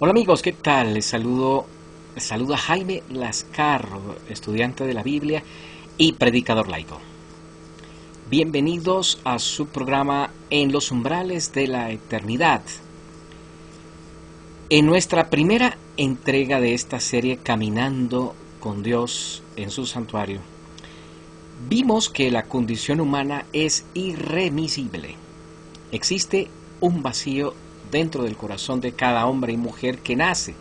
Hola amigos, ¿qué tal? Les saluda Jaime Lascarro, estudiante de la Biblia y predicador laico. Bienvenidos a su programa En los umbrales de la eternidad. En nuestra primera entrega de esta serie Caminando con Dios en su santuario, vimos que la condición humana es irremisible. Existe un vacío dentro del corazón de cada hombre y mujer que nace.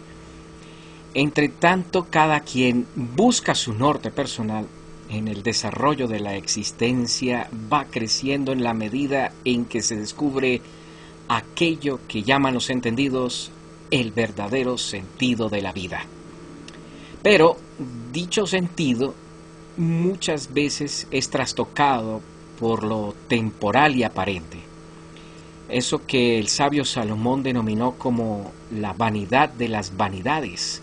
Entre tanto, cada quien busca su norte personal en el desarrollo de la existencia, va creciendo en la medida en que se descubre aquello que llaman los entendidos el verdadero sentido de la vida. Pero dicho sentido muchas veces es trastocado por lo temporal y aparente. Eso que el sabio Salomón denominó como la vanidad de las vanidades.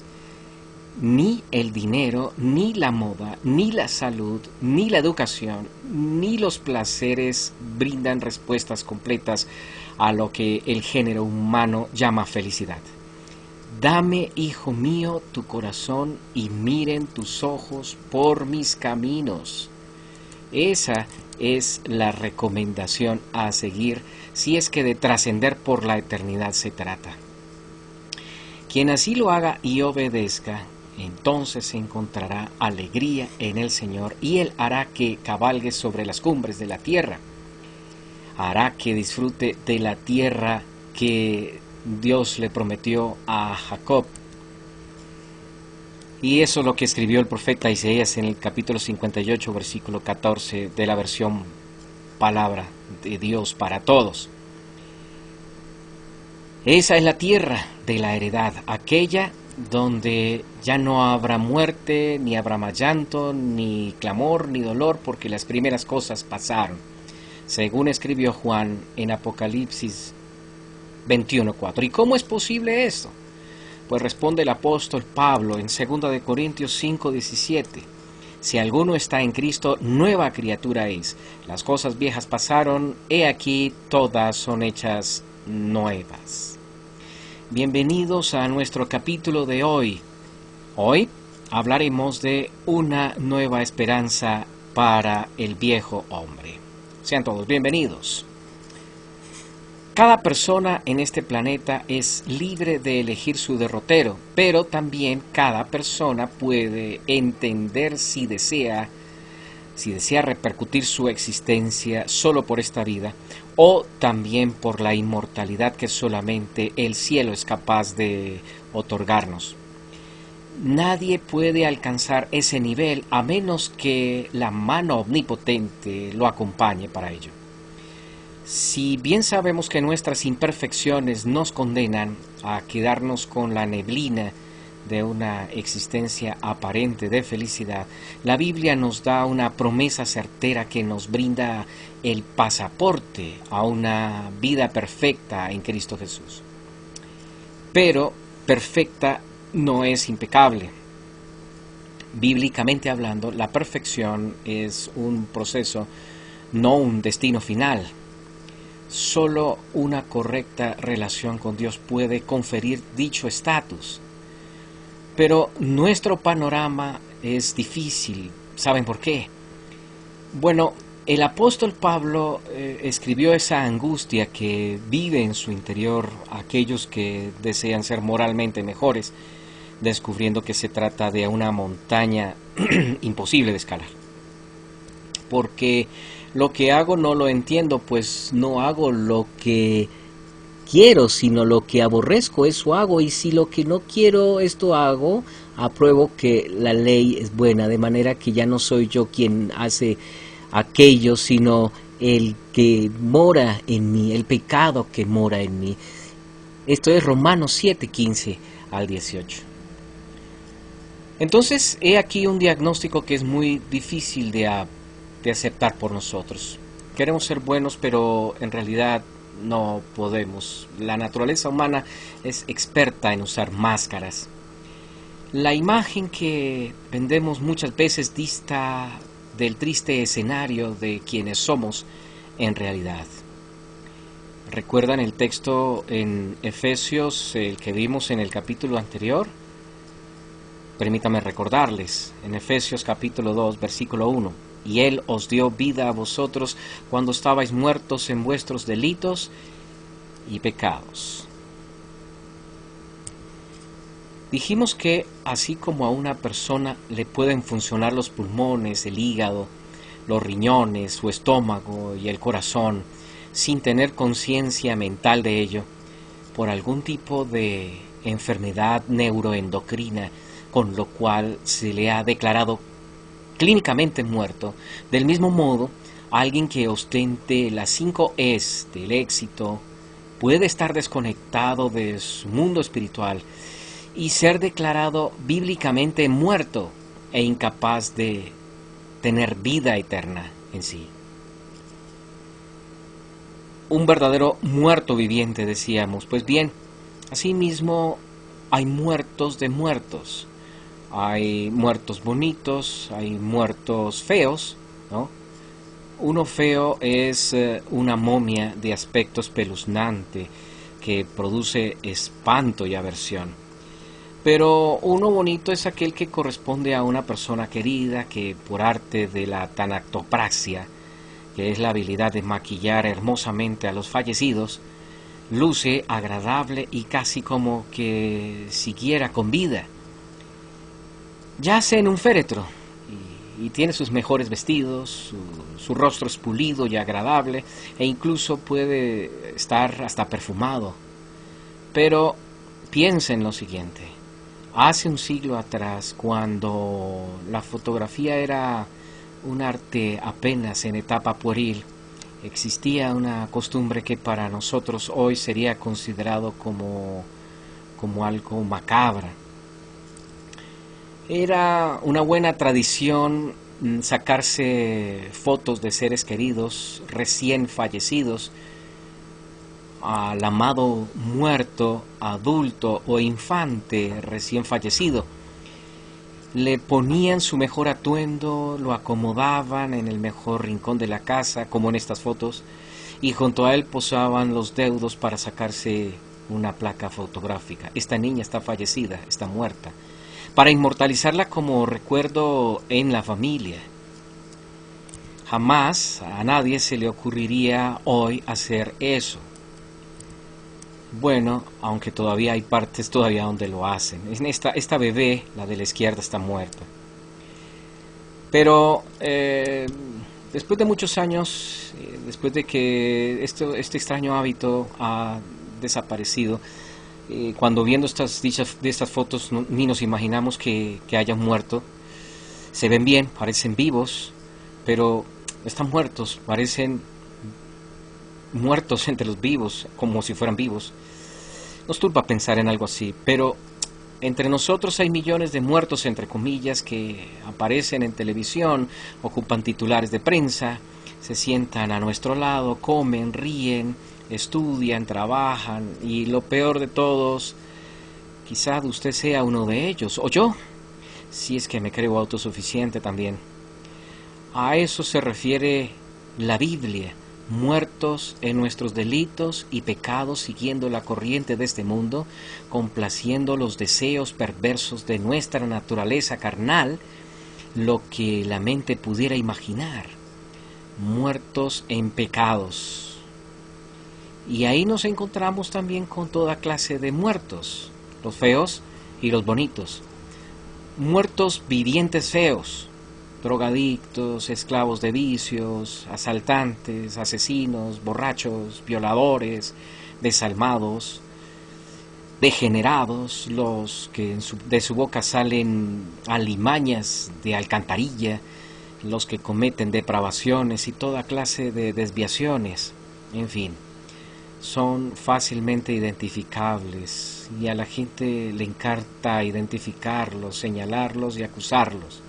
Ni el dinero, ni la moda, ni la salud, ni la educación, ni los placeres brindan respuestas completas a lo que el género humano llama felicidad. Dame, hijo mío, tu corazón y miren tus ojos por mis caminos. Esa es la recomendación a seguir si es que de trascender por la eternidad se trata. Quien así lo haga y obedezca, entonces encontrará alegría en el Señor y Él hará que cabalgue sobre las cumbres de la tierra. Hará que disfrute de la tierra que Dios le prometió a Jacob. Y eso es lo que escribió el profeta Isaías en el capítulo 58, versículo 14 de la versión Palabra de Dios para todos. Esa es la tierra de la heredad, aquella donde ya no habrá muerte, ni habrá más llanto, ni clamor, ni dolor, porque las primeras cosas pasaron, según escribió Juan en Apocalipsis 21:4. ¿Y cómo es posible esto? Pues responde el apóstol Pablo en 2 de Corintios 5:17. Si alguno está en Cristo, nueva criatura es. Las cosas viejas pasaron, he aquí todas son hechas nuevas. Bienvenidos a nuestro capítulo de hoy. Hoy hablaremos de una nueva esperanza para el viejo hombre. Sean todos bienvenidos. Cada persona en este planeta es libre de elegir su derrotero, pero también cada persona puede entender si desea repercutir su existencia solo por esta vida o también por la inmortalidad que solamente el cielo es capaz de otorgarnos. Nadie puede alcanzar ese nivel a menos que la mano omnipotente lo acompañe para ello. Si bien sabemos que nuestras imperfecciones nos condenan a quedarnos con la neblina de una existencia aparente de felicidad, la Biblia nos da una promesa certera que nos brinda el pasaporte a una vida perfecta en Cristo Jesús. Pero perfecta no es impecable. Bíblicamente hablando, la perfección es un proceso, no un destino final. Solo una correcta relación con Dios puede conferir dicho estatus. Pero nuestro panorama es difícil. ¿Saben por qué? Bueno, el apóstol Pablo escribió esa angustia que vive en su interior aquellos que desean ser moralmente mejores, descubriendo que se trata de una montaña imposible de escalar. Porque lo que hago no lo entiendo, pues no hago lo que quiero, sino lo que aborrezco, eso hago, y si lo que no quiero, esto hago, apruebo que la ley es buena, de manera que ya no soy yo quien hace aquello, sino el que mora en mí, el pecado que mora en mí. Esto es Romanos 7:15 al 18. Entonces, he aquí un diagnóstico que es muy difícil de aceptar por nosotros. Queremos ser buenos, pero en realidad no podemos. La naturaleza humana es experta en usar máscaras. La imagen que vendemos muchas veces dista del triste escenario de quienes somos en realidad. ¿Recuerdan el texto en Efesios, el que vimos en el capítulo anterior? Permítame recordarles, en Efesios capítulo 2, versículo 1, y Él os dio vida a vosotros cuando estabais muertos en vuestros delitos y pecados. Dijimos que así como a una persona le pueden funcionar los pulmones, el hígado, los riñones, su estómago y el corazón, sin tener conciencia mental de ello, por algún tipo de enfermedad neuroendocrina, con lo cual se le ha declarado clínicamente muerto. Del mismo modo, alguien que ostente las 5 Es del éxito puede estar desconectado de su mundo espiritual y ser declarado bíblicamente muerto e incapaz de tener vida eterna en sí. Un verdadero muerto viviente, decíamos. Pues bien, asimismo hay muertos de muertos. Hay muertos bonitos, hay muertos feos, ¿no? Uno feo es una momia de aspecto espeluznante que produce espanto y aversión. Pero uno bonito es aquel que corresponde a una persona querida que por arte de la tanactopraxia, que es la habilidad de maquillar hermosamente a los fallecidos, luce agradable y casi como que siguiera con vida. Yace en un féretro y tiene sus mejores vestidos, su rostro es pulido y agradable e incluso puede estar hasta perfumado. Pero piensa en lo siguiente: hace un siglo atrás, cuando la fotografía era un arte apenas en etapa pueril, existía una costumbre que para nosotros hoy sería considerado como algo macabra. Era una buena tradición sacarse fotos de seres queridos recién fallecidos, al amado muerto, adulto o infante recién fallecido. Le ponían su mejor atuendo, lo acomodaban en el mejor rincón de la casa, como en estas fotos, y junto a él posaban los deudos para sacarse una placa fotográfica. Esta niña está fallecida, está muerta, para inmortalizarla como recuerdo en la familia. Jamás a nadie se le ocurriría hoy hacer eso. Bueno, aunque todavía hay partes donde lo hacen. Esta bebé, la de la izquierda, está muerta. Pero después de muchos años, después de que este extraño hábito ha desaparecido, cuando viendo estas fotos ni nos imaginamos que hayan muerto. Se ven bien, parecen vivos, pero están muertos, parecen muertos entre los vivos, como si fueran vivos. Nos turba pensar en algo así, pero entre nosotros hay millones de muertos, entre comillas, que aparecen en televisión, ocupan titulares de prensa, se sientan a nuestro lado, comen, ríen, estudian, trabajan, y lo peor de todos, quizá usted sea uno de ellos, o yo, si es que me creo autosuficiente también. A eso se refiere la Biblia: muertos en nuestros delitos y pecados, siguiendo la corriente de este mundo, complaciendo los deseos perversos de nuestra naturaleza carnal, lo que la mente pudiera imaginar. Muertos en pecados. Y ahí nos encontramos también con toda clase de muertos, los feos y los bonitos. Muertos vivientes feos, drogadictos, esclavos de vicios, asaltantes, asesinos, borrachos, violadores, desalmados, degenerados, los que de su boca salen alimañas de alcantarilla, los que cometen depravaciones y toda clase de desviaciones, en fin. Son fácilmente identificables y a la gente le encanta identificarlos, señalarlos y acusarlos.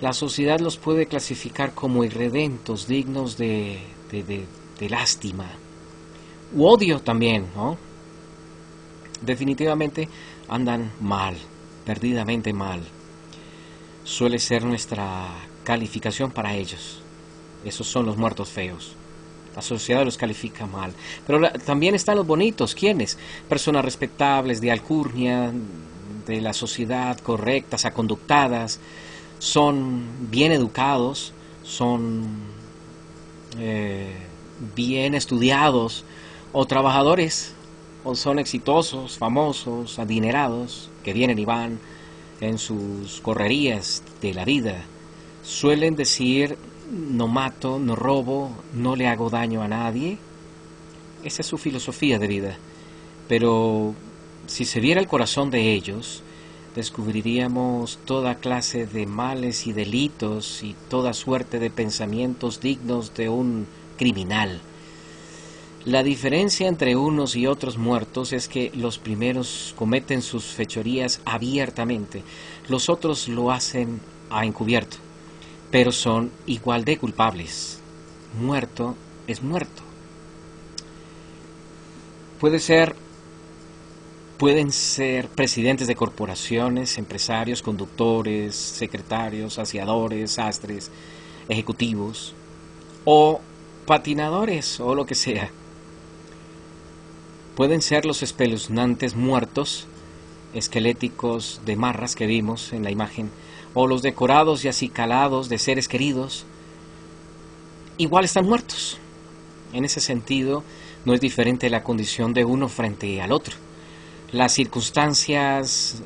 La sociedad los puede clasificar como irredentos, dignos de lástima u odio también, ¿no? Definitivamente andan mal, perdidamente mal. Suele ser nuestra calificación para ellos. Esos son los muertos feos. La sociedad los califica mal. Pero también están los bonitos. ¿Quiénes? Personas respetables, de alcurnia, de la sociedad, correctas, aconductadas, son bien educados, son bien estudiados, o trabajadores, o son exitosos, famosos, adinerados, que vienen y van en sus correrías de la vida. Suelen decir: no mato, no robo, no le hago daño a nadie. Esa es su filosofía de vida. Pero si se viera el corazón de ellos, descubriríamos toda clase de males y delitos y toda suerte de pensamientos dignos de un criminal. La diferencia entre unos y otros muertos es que los primeros cometen sus fechorías abiertamente, los otros lo hacen a encubierto, pero son igual de culpables. Muerto es muerto. Pueden ser presidentes de corporaciones, empresarios, conductores, secretarios, aseadores, sastres, ejecutivos, o patinadores, o lo que sea. Pueden ser los espeluznantes muertos, esqueléticos de marras que vimos en la imagen, o los decorados y acicalados de seres queridos. Igual están muertos. En ese sentido, no es diferente la condición de uno frente al otro. Las circunstancias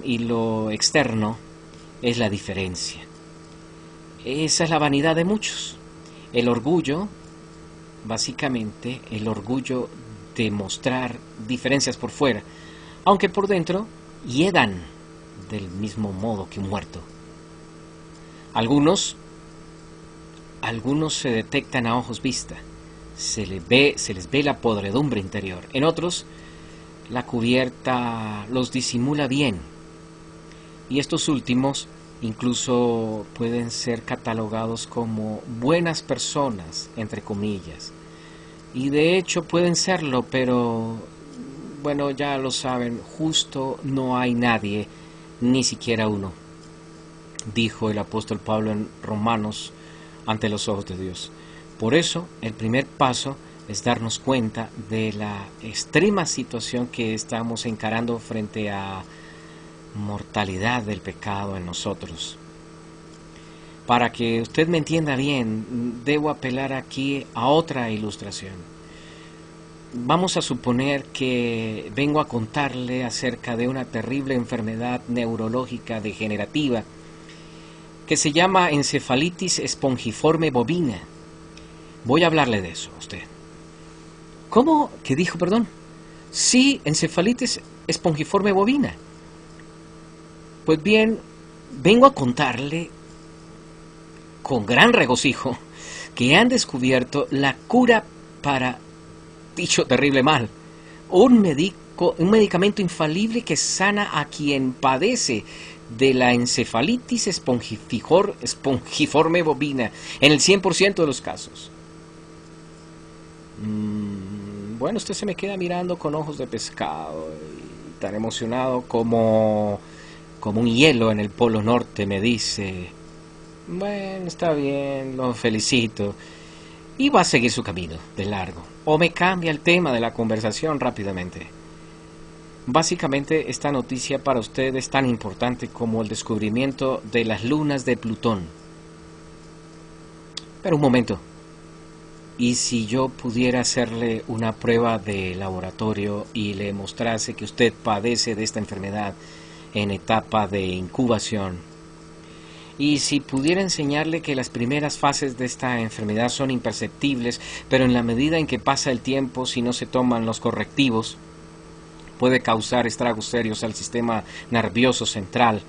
y lo externo es la diferencia. Esa es la vanidad de muchos. El orgullo, básicamente, el orgullo de mostrar diferencias por fuera, aunque por dentro hiedan del mismo modo que un muerto. Algunos se detectan a ojos vista, se les ve la podredumbre interior. En otros, la cubierta los disimula bien, y estos últimos incluso pueden ser catalogados como buenas personas, entre comillas, y de hecho pueden serlo, pero bueno, ya lo saben, justo no hay nadie, ni siquiera uno, dijo el apóstol Pablo en Romanos, ante los ojos de Dios. Por eso, el primer paso es darnos cuenta de la extrema situación que estamos encarando frente a mortalidad del pecado en nosotros. Para que usted me entienda bien, debo apelar aquí a otra ilustración. Vamos a suponer que vengo a contarle acerca de una terrible enfermedad neurológica degenerativa que se llama encefalitis espongiforme bovina. Voy a hablarle de eso a usted. ¿Cómo? ¿Qué dijo, perdón? Sí, encefalitis espongiforme bovina. Pues bien, vengo a contarle con gran regocijo que han descubierto la cura para dicho terrible mal. Un medicamento infalible que sana a quien padece de la encefalitis espongiforme bovina en el 100% de los casos. Bueno, usted se me queda mirando con ojos de pescado y tan emocionado como un hielo en el Polo Norte, me dice: bueno, está bien, lo felicito, y va a seguir su camino de largo, o me cambia el tema de la conversación rápidamente. Básicamente, esta noticia para usted es tan importante como el descubrimiento de las lunas de Plutón. Pero un momento, ¿y si yo pudiera hacerle una prueba de laboratorio y le mostrase que usted padece de esta enfermedad en etapa de incubación? Y si pudiera enseñarle que las primeras fases de esta enfermedad son imperceptibles, pero en la medida en que pasa el tiempo, si no se toman los correctivos, puede causar estragos serios al sistema nervioso central,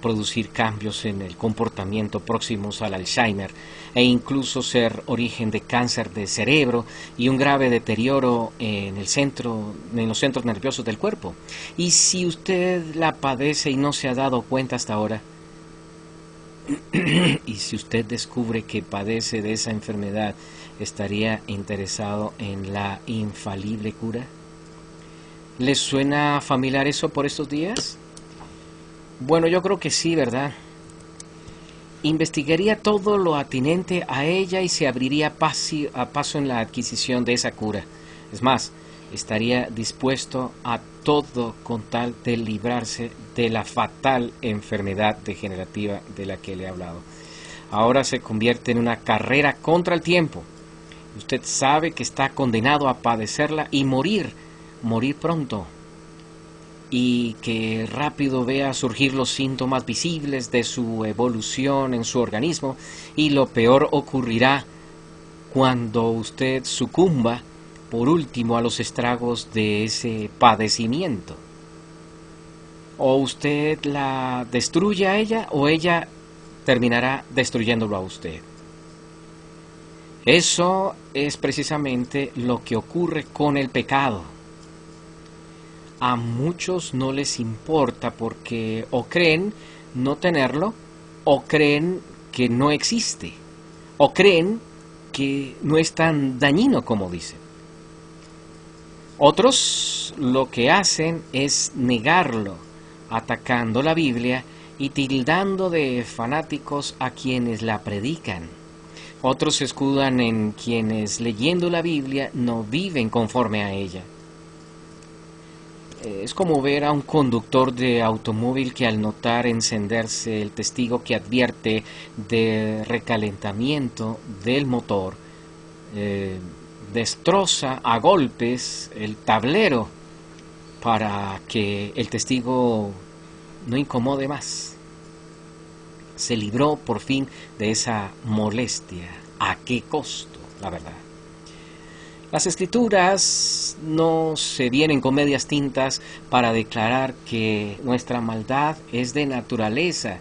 producir cambios en el comportamiento próximos al Alzheimer e incluso ser origen de cáncer de cerebro y un grave deterioro en los centros nerviosos del cuerpo. Y si usted la padece y no se ha dado cuenta hasta ahora, y si usted descubre que padece de esa enfermedad, ¿estaría interesado en la infalible cura? ¿Les suena familiar eso por estos días? Bueno, yo creo que sí, ¿verdad? investigaría todo lo atinente a ella y se abriría a paso en la adquisición de esa cura. Es más, estaría dispuesto a todo con tal de librarse de la fatal enfermedad degenerativa de la que le he hablado. Ahora se convierte en una carrera contra el tiempo. Usted sabe que está condenado a padecerla y morir pronto, y que rápido vea surgir los síntomas visibles de su evolución en su organismo, y lo peor ocurrirá cuando usted sucumba por último a los estragos de ese padecimiento. O usted la destruye a ella, o ella terminará destruyéndolo a usted. Eso es precisamente lo que ocurre con el pecado. A muchos no les importa porque o creen no tenerlo, o creen que no existe, o creen que no es tan dañino como dicen. Otros lo que hacen es negarlo, atacando la Biblia y tildando de fanáticos a quienes la predican. Otros se escudan en quienes, leyendo la Biblia, no viven conforme a ella. Es como ver a un conductor de automóvil que al notar encenderse el testigo que advierte de recalentamiento del motor, destroza a golpes el tablero para que el testigo no incomode más. Se libró por fin de esa molestia. ¿A qué costo, la verdad? Las Escrituras no se vienen con medias tintas para declarar que nuestra maldad es de naturaleza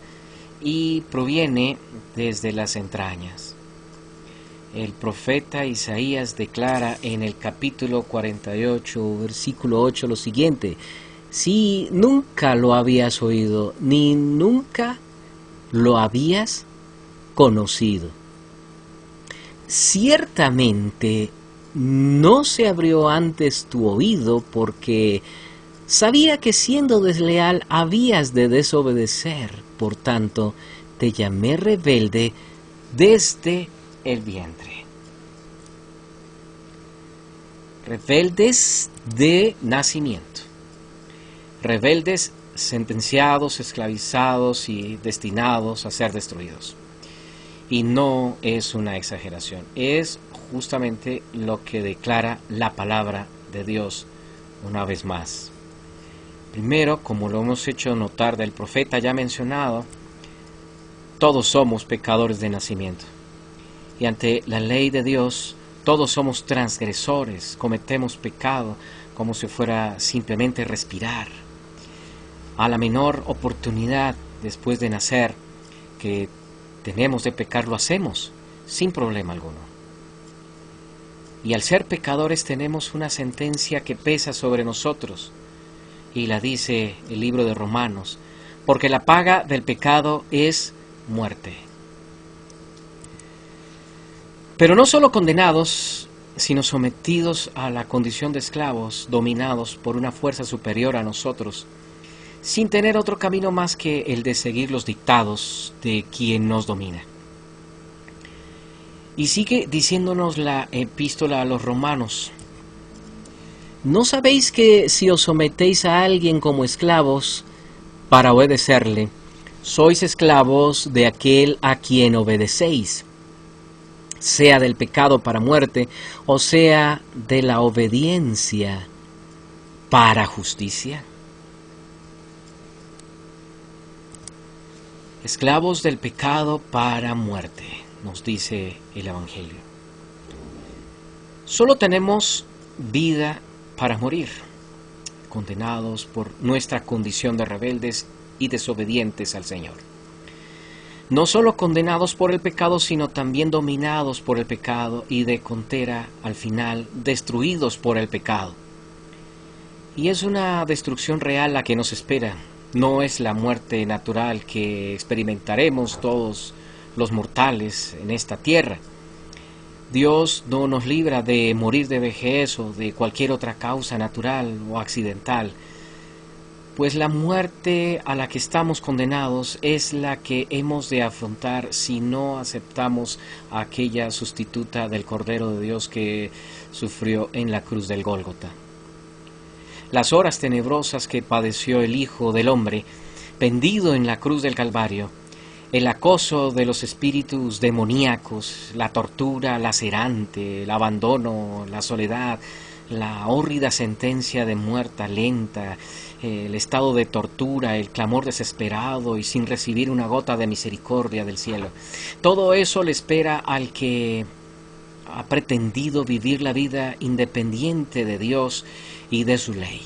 y proviene desde las entrañas. El profeta Isaías declara en el capítulo 48, versículo 8 lo siguiente: si nunca lo habías oído, ni nunca lo habías conocido. Ciertamente no se abrió antes tu oído, porque sabía que siendo desleal habías de desobedecer. Por tanto, te llamé rebelde desde el vientre. Rebeldes de nacimiento. Rebeldes sentenciados, esclavizados y destinados a ser destruidos. Y no es una exageración, es justamente lo que declara la palabra de Dios una vez más. Primero, como lo hemos hecho notar del profeta ya mencionado, todos somos pecadores de nacimiento. Y ante la ley de Dios, todos somos transgresores, cometemos pecado como si fuera simplemente respirar. A la menor oportunidad después de nacer que tenemos de pecar, lo hacemos sin problema alguno. Y al ser pecadores tenemos una sentencia que pesa sobre nosotros, y la dice el libro de Romanos: porque la paga del pecado es muerte. Pero no solo condenados, sino sometidos a la condición de esclavos, dominados por una fuerza superior a nosotros, sin tener otro camino más que el de seguir los dictados de quien nos domina. Y sigue diciéndonos la epístola a los romanos: ¿no sabéis que si os sometéis a alguien como esclavos para obedecerle, sois esclavos de aquel a quien obedecéis, sea del pecado para muerte, o sea de la obediencia para justicia? Esclavos del pecado para muerte, nos dice el Evangelio. Solo tenemos vida para morir, condenados por nuestra condición de rebeldes y desobedientes al Señor. No solo condenados por el pecado, sino también dominados por el pecado y de contera, al final, destruidos por el pecado. Y es una destrucción real la que nos espera. No es la muerte natural que experimentaremos todos los mortales en esta tierra. Dios no nos libra de morir de vejez o de cualquier otra causa natural o accidental. Pues la muerte a la que estamos condenados es la que hemos de afrontar si no aceptamos a aquella sustituta del Cordero de Dios que sufrió en la cruz del Gólgota. Las horas tenebrosas que padeció el Hijo del Hombre, pendido en la cruz del Calvario, el acoso de los espíritus demoníacos, la tortura lacerante, el abandono, la soledad, la hórrida sentencia de muerte lenta, el estado de tortura, el clamor desesperado y sin recibir una gota de misericordia del cielo. Todo eso le espera al que ha pretendido vivir la vida independiente de Dios y de su ley.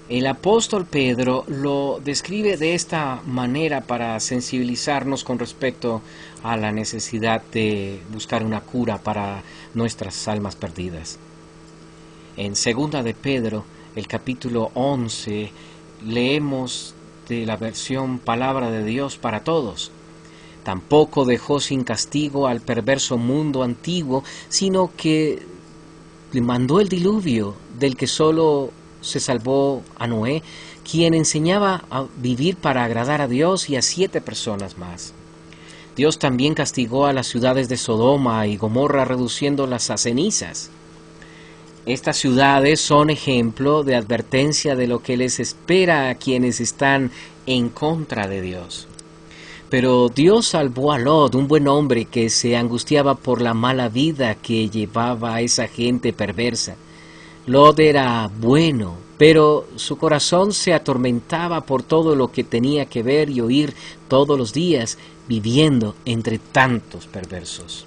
El apóstol Pedro lo describe de esta manera para sensibilizarnos con respecto a la necesidad de buscar una cura para nuestras almas perdidas. En segunda de Pedro, el capítulo 11, leemos de la versión Palabra de Dios para Todos. Tampoco dejó sin castigo al perverso mundo antiguo, sino que le mandó el diluvio, del que solo se salvó a Noé, quien enseñaba a vivir para agradar a Dios y a 7 personas más. Dios también castigó a las ciudades de Sodoma y Gomorra, reduciéndolas a cenizas. Estas ciudades son ejemplo de advertencia de lo que les espera a quienes están en contra de Dios. Pero Dios salvó a Lot, un buen hombre que se angustiaba por la mala vida que llevaba a esa gente perversa. Lot era bueno, pero su corazón se atormentaba por todo lo que tenía que ver y oír todos los días, viviendo entre tantos perversos.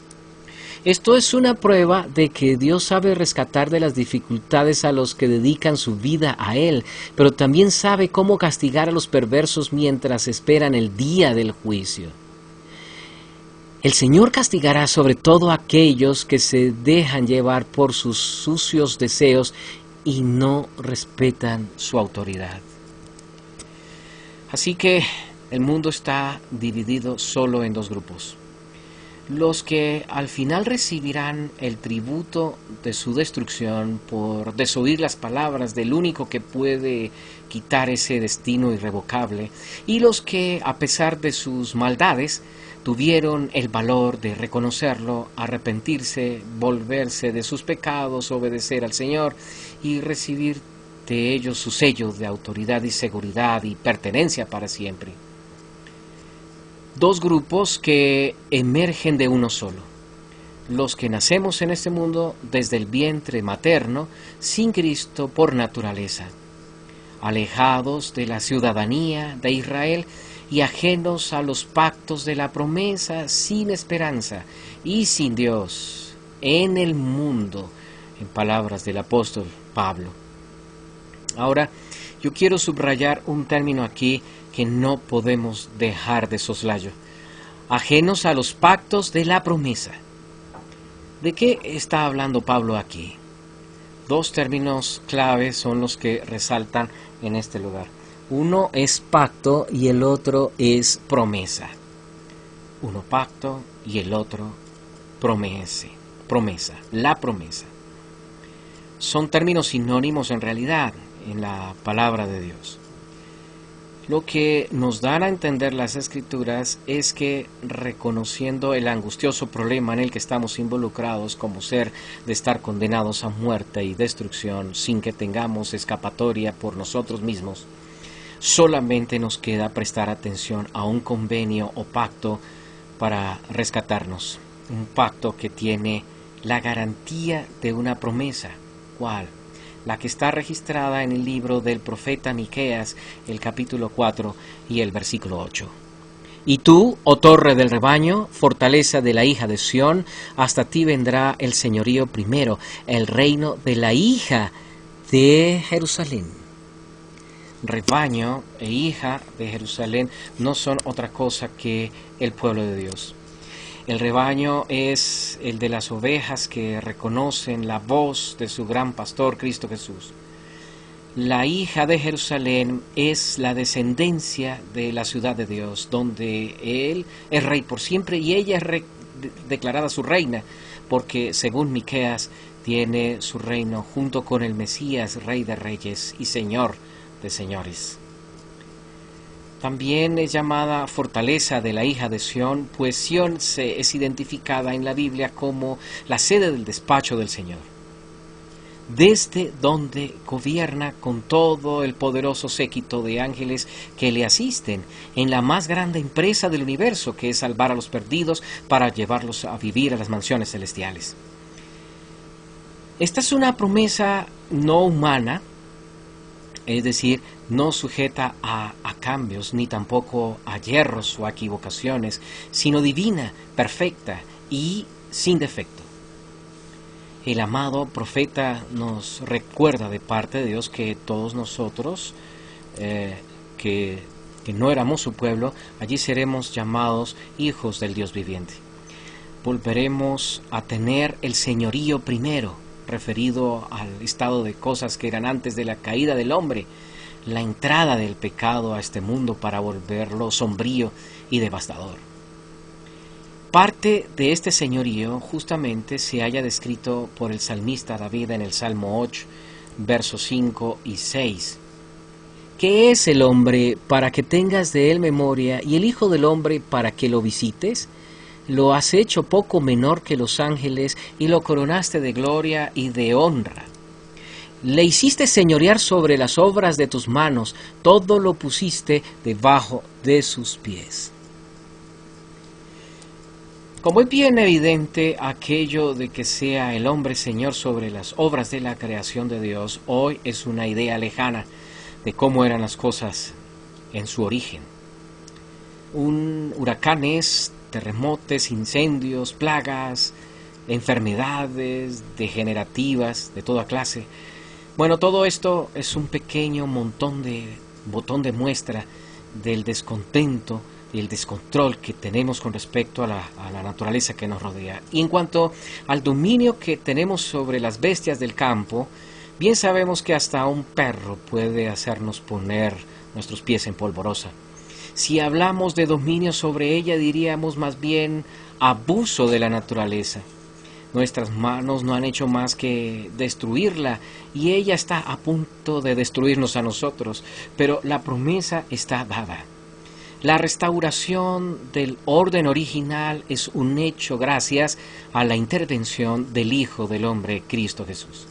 Esto es una prueba de que Dios sabe rescatar de las dificultades a los que dedican su vida a Él, pero también sabe cómo castigar a los perversos mientras esperan el día del juicio. El Señor castigará sobre todo a aquellos que se dejan llevar por sus sucios deseos y no respetan su autoridad. Así que el mundo está dividido solo en 2 grupos. Los que al final recibirán el tributo de su destrucción por desoír las palabras del único que puede quitar ese destino irrevocable, y los que, a pesar de sus maldades, tuvieron el valor de reconocerlo, arrepentirse, volverse de sus pecados, obedecer al Señor y recibir de ellos su sello de autoridad y seguridad y pertenencia para siempre. 2 grupos que emergen de uno solo: los que nacemos en este mundo desde el vientre materno, sin Cristo por naturaleza, alejados de la ciudadanía de Israel y ajenos a los pactos de la promesa, sin esperanza y sin Dios en el mundo, en palabras del apóstol Pablo. Ahora, yo quiero subrayar un término aquí que no podemos dejar de soslayo: ajenos a los pactos de la promesa. ¿De qué está hablando Pablo aquí? 2 términos claves son los que resaltan en este lugar. Uno es pacto y el otro es promesa. Uno pacto y el otro promesa, la promesa. Son términos sinónimos en realidad en la palabra de Dios. Lo que nos dan a entender las Escrituras es que, reconociendo el angustioso problema en el que estamos involucrados como ser de estar condenados a muerte y destrucción sin que tengamos escapatoria por nosotros mismos, solamente nos queda prestar atención a un convenio o pacto para rescatarnos. Un pacto que tiene la garantía de una promesa. ¿Cuál? La que está registrada en el libro del profeta Miqueas, el capítulo 4 y el versículo 8. Y tú, oh torre del rebaño, fortaleza de la hija de Sión, hasta ti vendrá el señorío primero, el reino de la hija de Jerusalén. Rebaño e hija de Jerusalén no son otra cosa que el pueblo de Dios. El rebaño es el de las ovejas que reconocen la voz de su gran pastor, Cristo Jesús. La hija de Jerusalén es la descendencia de la ciudad de Dios, donde Él es rey por siempre y ella es declarada su reina, porque según Miqueas tiene su reino junto con el Mesías, Rey de Reyes y Señor de señores. También es llamada fortaleza de la hija de Sión, pues Sión es identificada en la Biblia como la sede del despacho del Señor, desde donde gobierna con todo el poderoso séquito de ángeles que le asisten en la más grande empresa del universo, que es salvar a los perdidos para llevarlos a vivir a las mansiones celestiales. Esta es una promesa no humana, es decir, no sujeta a cambios, ni tampoco a yerros o a equivocaciones, sino divina, perfecta y sin defecto. El amado profeta nos recuerda de parte de Dios que todos nosotros, que no éramos su pueblo, allí seremos llamados hijos del Dios viviente. Volveremos a tener el señorío primero, referido al estado de cosas que eran antes de la caída del hombre, la entrada del pecado a este mundo para volverlo sombrío y devastador. Parte de este señorío justamente se halla descrito por el salmista David en el Salmo 8, versos 5 y 6. ¿Qué es el hombre para que tengas de él memoria, y el hijo del hombre para que lo visites? Lo has hecho poco menor que los ángeles, y lo coronaste de gloria y de honra. Le hiciste señorear sobre las obras de tus manos, todo lo pusiste debajo de sus pies. Como es bien evidente aquello de que sea el hombre señor sobre las obras de la creación de Dios, hoy es una idea lejana de cómo eran las cosas en su origen. Huracanes, terremotos, incendios, plagas, enfermedades degenerativas de toda clase. Bueno, todo esto es un pequeño botón de muestra del descontento y el descontrol que tenemos con respecto a la naturaleza que nos rodea. Y en cuanto al dominio que tenemos sobre las bestias del campo, bien sabemos que hasta un perro puede hacernos poner nuestros pies en polvorosa. Si hablamos de dominio sobre ella, diríamos más bien abuso de la naturaleza. Nuestras manos no han hecho más que destruirla y ella está a punto de destruirnos a nosotros, pero la promesa está dada. La restauración del orden original es un hecho gracias a la intervención del Hijo del Hombre, Cristo Jesús.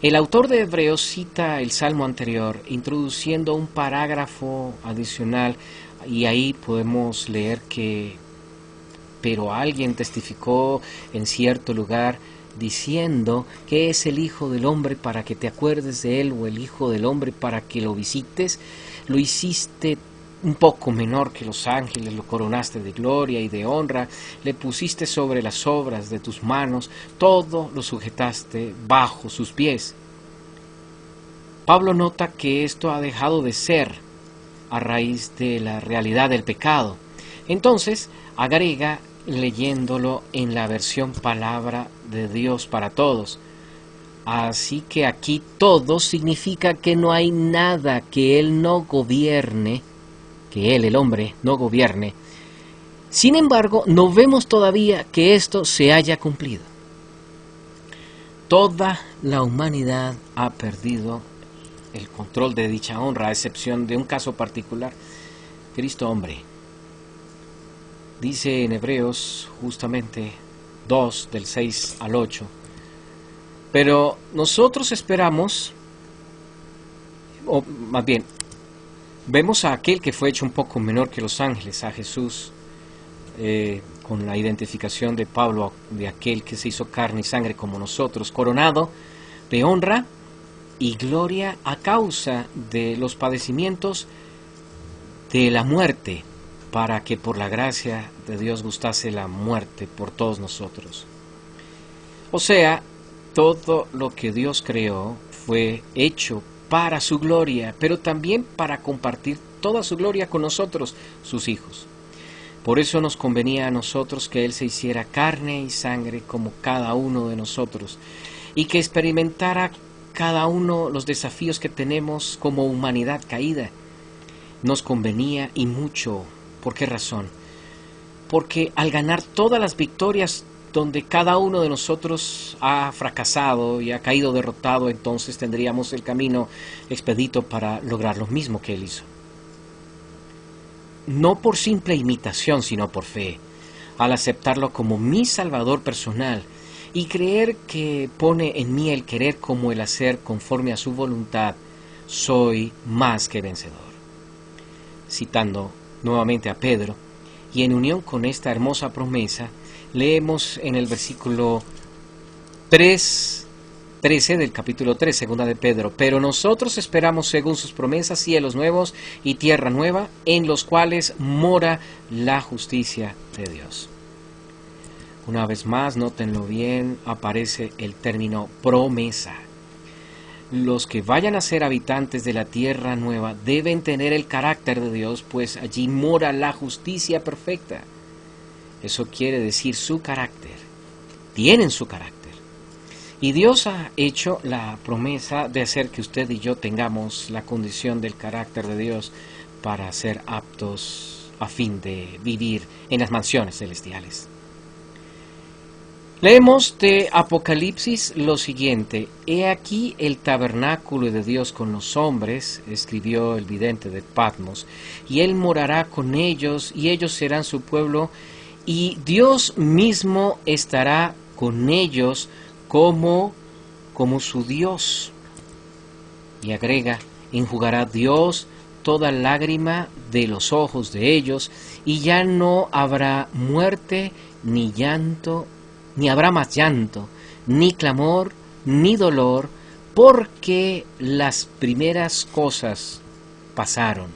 El autor de Hebreos cita el salmo anterior, introduciendo un parágrafo adicional, y ahí podemos leer que pero alguien testificó en cierto lugar diciendo que es el Hijo del Hombre para que te acuerdes de él, o el Hijo del Hombre para que lo visites. Lo hiciste un poco menor que los ángeles, lo coronaste de gloria y de honra, le pusiste sobre las obras de tus manos, todo lo sujetaste bajo sus pies. Pablo nota que esto ha dejado de ser a raíz de la realidad del pecado. Entonces agrega, leyéndolo en la versión Palabra de Dios para Todos: así que aquí todo significa que no hay nada que él no gobierne, que él, el hombre, no gobierne. Sin embargo, no vemos todavía que esto se haya cumplido. Toda la humanidad ha perdido el control de dicha honra, a excepción de un caso particular: Cristo hombre. Dice en Hebreos justamente 2, del 6 al 8, pero nosotros esperamos, o más bien, vemos a aquel que fue hecho un poco menor que los ángeles, a Jesús, con la identificación de Pablo de aquel que se hizo carne y sangre como nosotros, coronado de honra y gloria a causa de los padecimientos de la muerte, para que por la gracia de Dios gustase la muerte por todos nosotros. O sea, todo lo que Dios creó fue hecho para su gloria, pero también para compartir toda su gloria con nosotros, sus hijos. Por eso nos convenía a nosotros que Él se hiciera carne y sangre como cada uno de nosotros, y que experimentara cada uno los desafíos que tenemos como humanidad caída. Nos convenía y mucho. ¿Por qué razón? Porque al ganar todas las victorias donde cada uno de nosotros ha fracasado y ha caído derrotado, entonces tendríamos el camino expedito para lograr lo mismo que Él hizo. No por simple imitación, sino por fe, al aceptarlo como mi Salvador personal y creer que pone en mí el querer como el hacer conforme a su voluntad, soy más que vencedor. Citando nuevamente a Pedro, y en unión con esta hermosa promesa, leemos en el versículo 13 del capítulo 3, segunda de Pedro: pero nosotros esperamos según sus promesas cielos nuevos y tierra nueva, en los cuales mora la justicia de Dios. Una vez más, nótenlo bien, aparece el término promesa. Los que vayan a ser habitantes de la tierra nueva deben tener el carácter de Dios, pues allí mora la justicia perfecta. Eso quiere decir su carácter. Tienen su carácter. Y Dios ha hecho la promesa de hacer que usted y yo tengamos la condición del carácter de Dios para ser aptos a fin de vivir en las mansiones celestiales. Leemos de Apocalipsis lo siguiente: he aquí el tabernáculo de Dios con los hombres, escribió el vidente de Patmos, y Él morará con ellos, y ellos serán su pueblo, y Dios mismo estará con ellos como su Dios. Y agrega: enjugará Dios toda lágrima de los ojos de ellos, y ya no habrá muerte, ni llanto, ni habrá más llanto, ni clamor, ni dolor, porque las primeras cosas pasaron.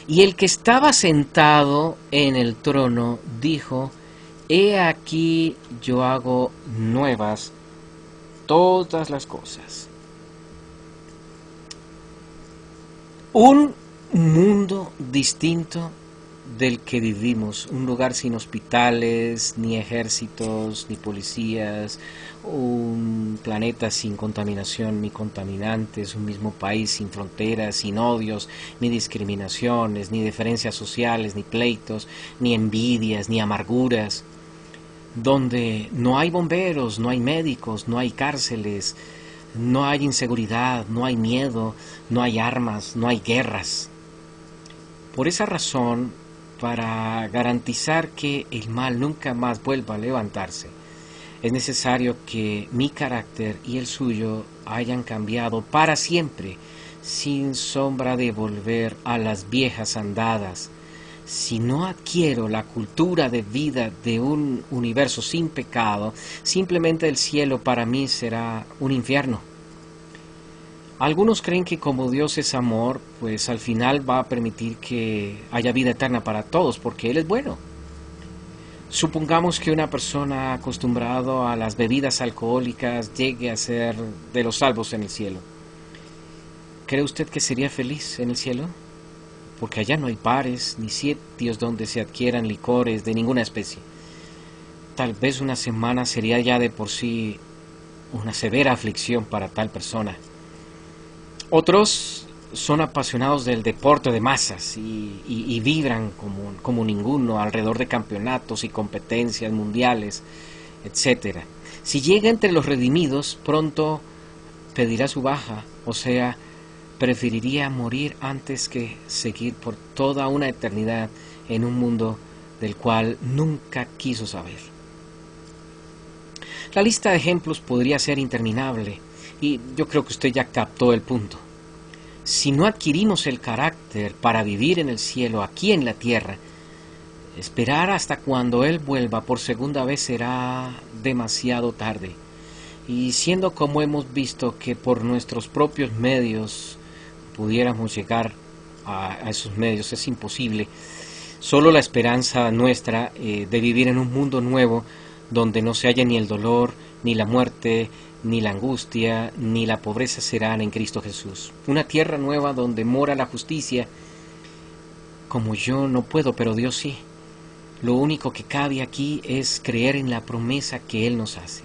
Y el que estaba sentado en el trono dijo: he aquí yo hago nuevas todas las cosas. Un mundo distinto del que vivimos, un lugar sin hospitales, ni ejércitos, ni policías, un planeta sin contaminación ni contaminantes, un mismo país sin fronteras, sin odios, ni discriminaciones, ni diferencias sociales, ni pleitos, ni envidias, ni amarguras, donde no hay bomberos, no hay médicos, no hay cárceles, no hay inseguridad, no hay miedo, no hay armas, no hay guerras. Por esa razón, para garantizar que el mal nunca más vuelva a levantarse, es necesario que mi carácter y el suyo hayan cambiado para siempre, sin sombra de volver a las viejas andadas. Si no adquiero la cultura de vida de un universo sin pecado, simplemente el cielo para mí será un infierno. Algunos creen que como Dios es amor, pues al final va a permitir que haya vida eterna para todos, porque Él es bueno. Supongamos que una persona acostumbrada a las bebidas alcohólicas llegue a ser de los salvos en el cielo. ¿Cree usted que sería feliz en el cielo? Porque allá no hay bares ni sitios donde se adquieran licores de ninguna especie. Tal vez una semana sería ya de por sí una severa aflicción para tal persona. Otros son apasionados del deporte de masas y vibran como ninguno alrededor de campeonatos y competencias mundiales, etc. Si llega entre los redimidos, pronto pedirá su baja, o sea, preferiría morir antes que seguir por toda una eternidad en un mundo del cual nunca quiso saber. La lista de ejemplos podría ser interminable, y yo creo que usted ya captó el punto. Si no adquirimos el carácter para vivir en el cielo aquí en la tierra, esperar hasta cuando Él vuelva por segunda vez será demasiado tarde. Y siendo como hemos visto que por nuestros propios medios pudiéramos llegar a esos medios, es imposible. Solo la esperanza nuestra de vivir en un mundo nuevo donde no se halla ni el dolor, ni la muerte, ni la angustia, ni la pobreza serán en Cristo Jesús. Una tierra nueva donde mora la justicia, como yo no puedo, pero Dios sí. Lo único que cabe aquí es creer en la promesa que Él nos hace.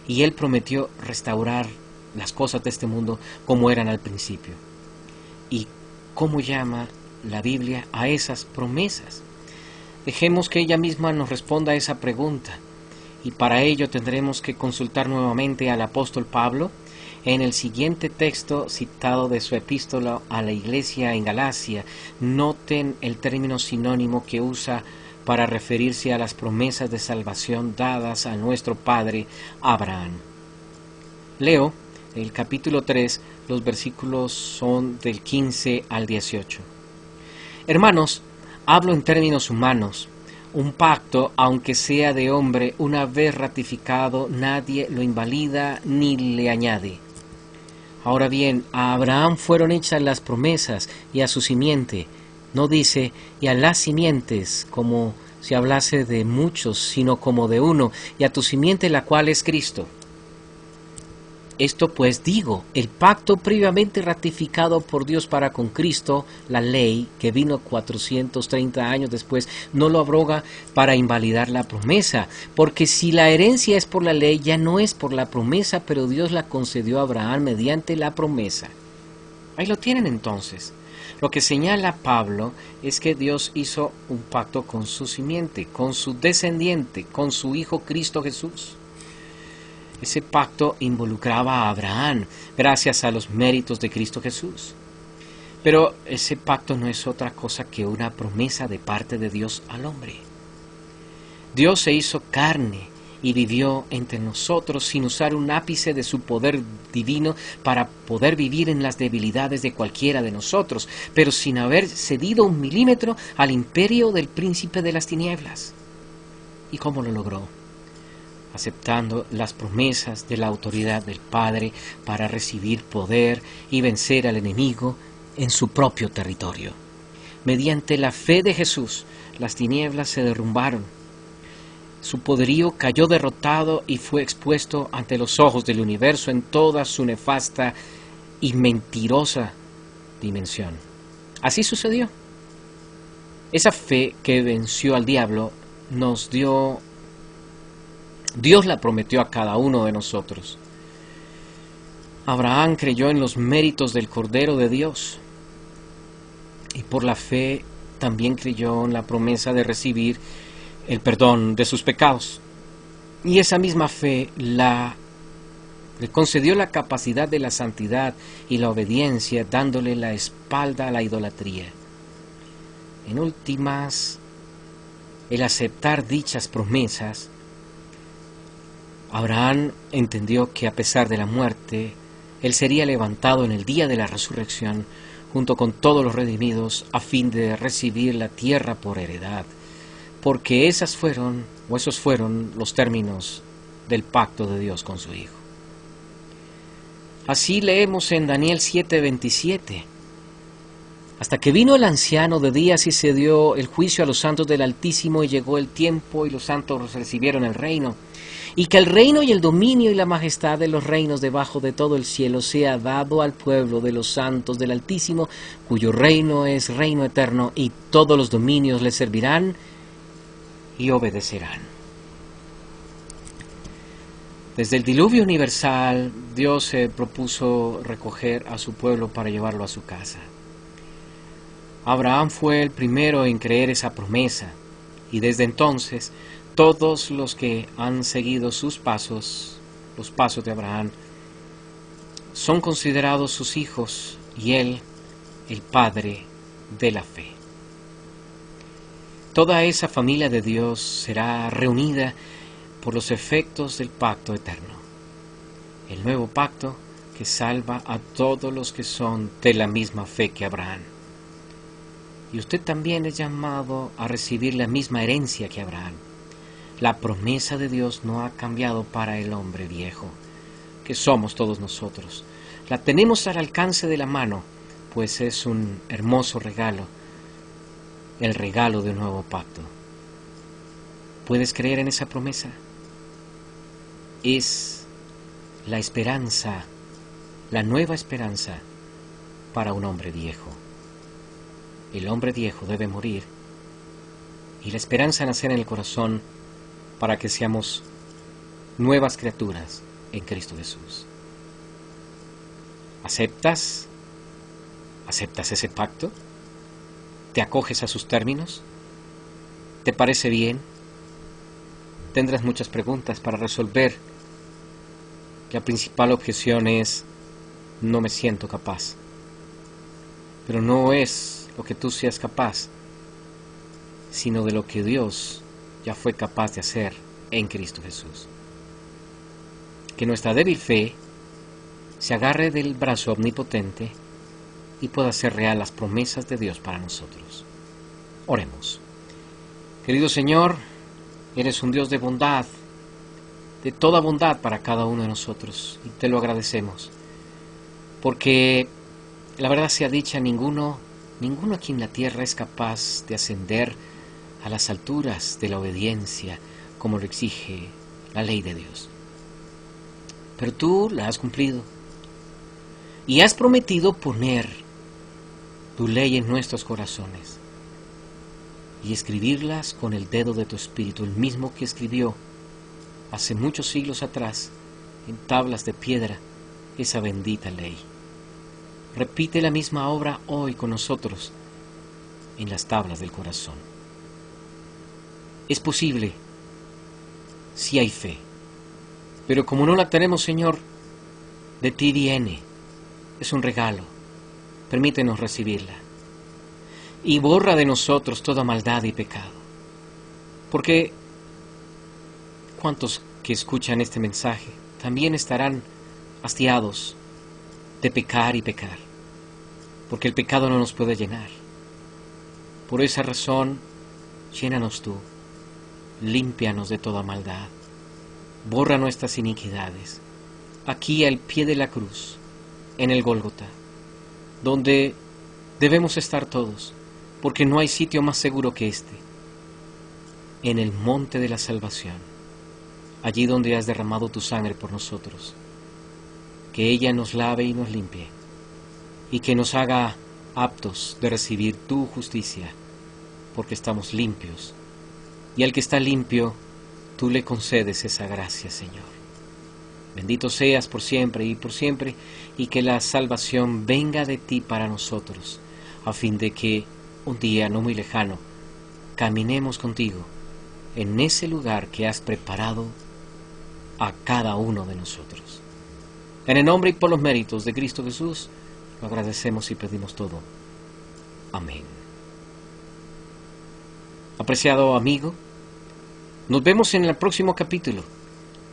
Y Él prometió restaurar las cosas de este mundo como eran al principio. ¿Y cómo llama la Biblia a esas promesas? Dejemos que ella misma nos responda a esa pregunta, y para ello tendremos que consultar nuevamente al apóstol Pablo en el siguiente texto citado de su epístola a la iglesia en Galacia. Noten el término sinónimo que usa para referirse a las promesas de salvación dadas a nuestro padre Abraham. Leo el capítulo 3, los versículos son del 15 al 18. Hermanos, hablo en términos humanos. Un pacto, aunque sea de hombre, una vez ratificado, nadie lo invalida ni le añade. Ahora bien, a Abraham fueron hechas las promesas y a su simiente. No dice, y a las simientes, como si hablase de muchos, sino como de uno, y a tu simiente, la cual es Cristo. Esto pues digo, el pacto previamente ratificado por Dios para con Cristo, la ley, que vino 430 años después, no lo abroga para invalidar la promesa, porque si la herencia es por la ley, ya no es por la promesa, pero Dios la concedió a Abraham mediante la promesa. Ahí lo tienen entonces. Lo que señala Pablo es que Dios hizo un pacto con su simiente, con su descendiente, con su Hijo Cristo Jesús. Ese pacto involucraba a Abraham, gracias a los méritos de Cristo Jesús. Pero ese pacto no es otra cosa que una promesa de parte de Dios al hombre. Dios se hizo carne y vivió entre nosotros sin usar un ápice de su poder divino para poder vivir en las debilidades de cualquiera de nosotros, pero sin haber cedido un milímetro al imperio del príncipe de las tinieblas. ¿Y cómo lo logró? Aceptando las promesas de la autoridad del Padre para recibir poder y vencer al enemigo en su propio territorio. Mediante la fe de Jesús, las tinieblas se derrumbaron. Su poderío cayó derrotado y fue expuesto ante los ojos del universo en toda su nefasta y mentirosa dimensión. Así sucedió. Esa fe que venció al diablo Dios la prometió a cada uno de nosotros. Abraham creyó en los méritos del Cordero de Dios y por la fe también creyó en la promesa de recibir el perdón de sus pecados. Y esa misma fe le concedió la capacidad de la santidad y la obediencia, dándole la espalda a la idolatría. En últimas, el aceptar dichas promesas, Abraham entendió que a pesar de la muerte, él sería levantado en el día de la resurrección junto con todos los redimidos a fin de recibir la tierra por heredad, porque esos fueron los términos del pacto de Dios con su Hijo. Así leemos en Daniel 7:27. Hasta que vino el anciano de días y se dio el juicio a los santos del Altísimo y llegó el tiempo y los santos recibieron el reino. Y que el reino y el dominio y la majestad de los reinos debajo de todo el cielo sea dado al pueblo de los santos del Altísimo, cuyo reino es reino eterno, y todos los dominios le servirán y obedecerán. Desde el diluvio universal, Dios se propuso recoger a su pueblo para llevarlo a su casa. Abraham fue el primero en creer esa promesa, y desde entonces todos los que han seguido sus pasos, los pasos de Abraham, son considerados sus hijos y él el padre de la fe. Toda esa familia de Dios será reunida por los efectos del pacto eterno, el nuevo pacto que salva a todos los que son de la misma fe que Abraham. Y usted también es llamado a recibir la misma herencia que Abraham. La promesa de Dios no ha cambiado para el hombre viejo, que somos todos nosotros. La tenemos al alcance de la mano, pues es un hermoso regalo, el regalo de un nuevo pacto. ¿Puedes creer en esa promesa? Es la esperanza, la nueva esperanza para un hombre viejo. El hombre viejo debe morir y la esperanza nacer en el corazón para que seamos nuevas criaturas en Cristo Jesús. ¿Aceptas? ¿Aceptas ese pacto? ¿Te acoges a sus términos? ¿Te parece bien? Tendrás muchas preguntas para resolver. La principal objeción es: no me siento capaz. Pero no es lo que tú seas capaz, sino de lo que Dios ya fue capaz de hacer en Cristo Jesús. Que nuestra débil fe se agarre del brazo omnipotente y pueda hacer real las promesas de Dios para nosotros. Oremos. Querido Señor, eres un Dios de bondad, de toda bondad para cada uno de nosotros, y te lo agradecemos, porque la verdad sea dicha, ninguno aquí en la tierra es capaz de ascender a las alturas de la obediencia como lo exige la ley de Dios. Pero tú la has cumplido y has prometido poner tu ley en nuestros corazones y escribirlas con el dedo de tu espíritu, el mismo que escribió hace muchos siglos atrás en tablas de piedra esa bendita ley. Repite la misma obra hoy con nosotros en las tablas del corazón. Es posible si hay fe, pero como no la tenemos, Señor, de ti viene, es un regalo, permítenos recibirla y borra de nosotros toda maldad y pecado, porque ¿cuántos que escuchan este mensaje también estarán hastiados de pecar y pecar? Porque el pecado no nos puede llenar. Por esa razón, llénanos tú, límpianos de toda maldad, borra nuestras iniquidades, aquí al pie de la cruz, en el Gólgota, donde debemos estar todos, porque no hay sitio más seguro que este, en el monte de la salvación, allí donde has derramado tu sangre por nosotros, que ella nos lave y nos limpie, y que nos haga aptos de recibir tu justicia, porque estamos limpios, y al que está limpio, tú le concedes esa gracia, Señor. Bendito seas por siempre, y que la salvación venga de ti para nosotros, a fin de que un día no muy lejano caminemos contigo en ese lugar que has preparado a cada uno de nosotros. En el nombre y por los méritos de Cristo Jesús, lo agradecemos y pedimos todo. Amén. Apreciado amigo, nos vemos en el próximo capítulo,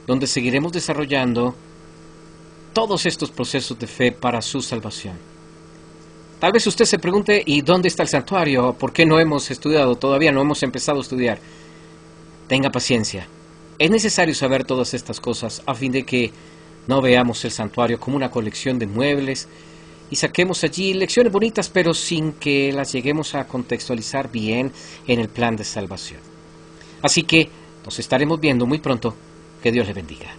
donde seguiremos desarrollando todos estos procesos de fe para su salvación. Tal vez usted se pregunte, ¿y dónde está el santuario? ¿Por qué no hemos estudiado? Todavía no hemos empezado a estudiar. Tenga paciencia. Es necesario saber todas estas cosas a fin de que no veamos el santuario como una colección de muebles y saquemos allí lecciones bonitas, pero sin que las lleguemos a contextualizar bien en el plan de salvación. Así que nos estaremos viendo muy pronto. Que Dios le bendiga.